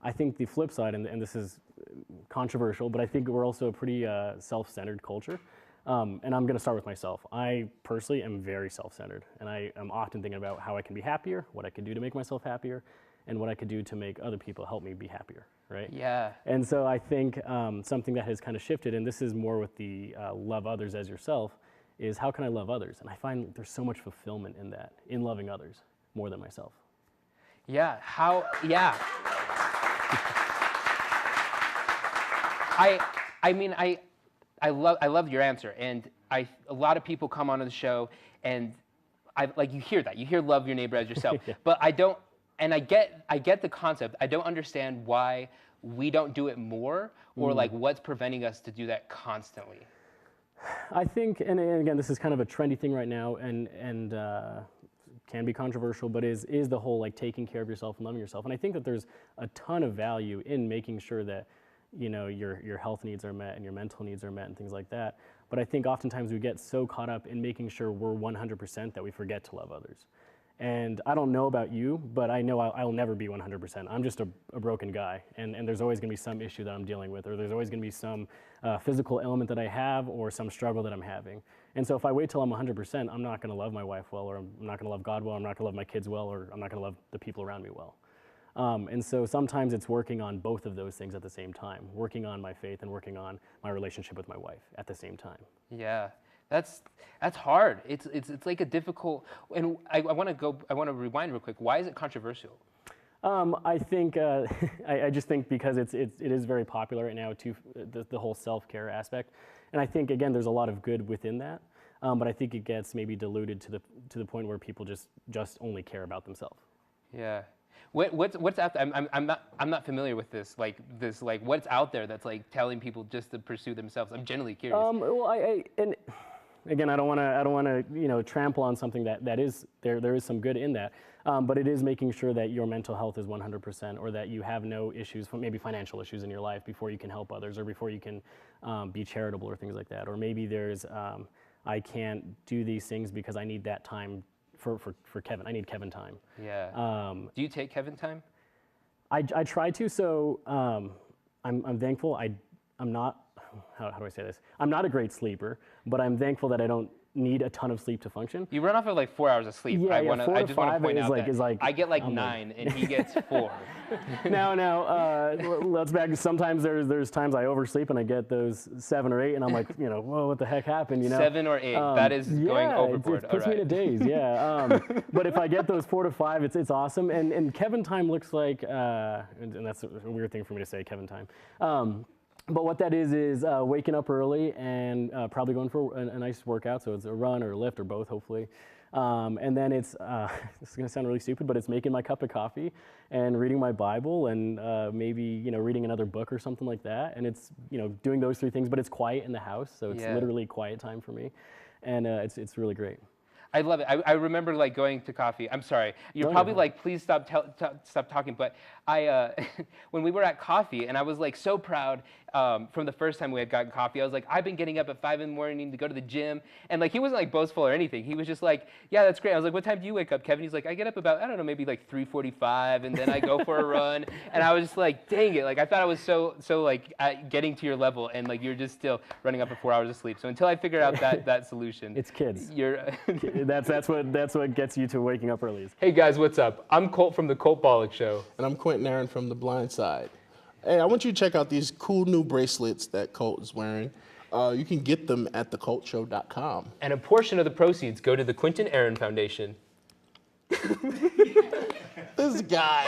I think the flip side, and this is controversial, but I think we're also a pretty self-centered culture. And I'm going to start with myself. I personally am very self-centered, and I am often thinking about how I can be happier, what I can do to make myself happier, and what I could do to make other people help me be happier, right? Yeah. And so I think something that has kind of shifted, and this is more with the love others as yourself, is how can I love others? And I find there's so much fulfillment in that, in loving others more than myself. Yeah. Yeah. I love your answer, and a lot of people come onto the show, and you hear that. You hear love your neighbor as yourself, Yeah. but I don't, and I get the concept. I don't understand why we don't do it more, or like what's preventing us to do that constantly. I think, and again, this is kind of a trendy thing right now, and can be controversial, but is the whole like taking care of yourself and loving yourself. And I think that there's a ton of value in making sure that your health needs are met and your mental needs are met and things like that. But I think oftentimes we get so caught up in making sure we're 100% that we forget to love others. And I don't know about you, but I know I'll never be 100%. I'm just a broken guy, and there's always going to be some issue that I'm dealing with, or there's always going to be some physical ailment that I have, or some struggle that I'm having. And so if I wait till I'm 100%, I'm not going to love my wife well, or I'm not going to love God well, I'm not going to love my kids well, or I'm not going to love the people around me well. And so sometimes it's working on both of those things at the same time, working on my faith and working on my relationship with my wife at the same time. Yeah. That's hard. It's like a difficult, and I want to rewind real quick. Why is it controversial? I think I just think because it is very popular right now too, the whole self-care aspect, and I think again there's a lot of good within that, but I think it gets maybe diluted to the point where people just only care about themselves. Yeah. What's out there? I'm not familiar with this. Like what's out there that's like telling people just to pursue themselves? I'm genuinely curious. Well, and again, I don't want to trample on something that is there is some good in that, but it is making sure that your mental health is 100%, or that you have no issues, maybe financial issues in your life before you can help others, or before you can be charitable or things like that, or maybe there's I can't do these things because I need that time for Kevin. I need Kevin time. Yeah. Do you take Kevin time? I try to. So I'm thankful. I'm not. How do I say this? I'm not a great sleeper, but I'm thankful that I don't need a ton of sleep to function. You run off of like 4 hours of sleep. Yeah, I just want to point out like, that I get like 9 and he gets 4. Now, let's back. Sometimes there's times I oversleep and I get those 7 or 8, and I'm like, whoa, what the heck happened? 7 or 8. That is going overboard. It puts me in a daze. Yeah. But if I get those 4 to 5, it's awesome. And Kevin time looks like, and that's a weird thing for me to say, Kevin time. But what that is waking up early and probably going for a nice workout. So it's a run or a lift or both, hopefully. And then it's, this is going to sound really stupid, but it's making my cup of coffee and reading my Bible and maybe, reading another book or something like that. And it's, doing those 3 things, but it's quiet in the house. So it's literally quiet time for me. And it's really great. I love it. I remember like going to coffee. I'm sorry. You're probably like, please stop talking. But when we were at coffee, and I was like so proud from the first time we had gotten coffee. I was like, I've been getting up at 5 in the morning to go to the gym, and like he wasn't like boastful or anything. He was just like, yeah, that's great. I was like, what time do you wake up, Kevin? He's like, I get up about, I don't know, maybe like 3:45, and then I go for a run. And I was just like, dang it! Like I thought I was so like getting to your level, and like you're just still running up at 4 hours of sleep. So until I figured out that solution, it's kids. You're that's what gets you to waking up early. Hey guys, what's up? I'm Colt from the Colt Balok Show. And I'm Aaron from The Blind Side. Hey, I want you to check out these cool new bracelets that Colt is wearing. You can get them at thecoltshow.com. And a portion of the proceeds go to the Quentin Aaron Foundation. This guy.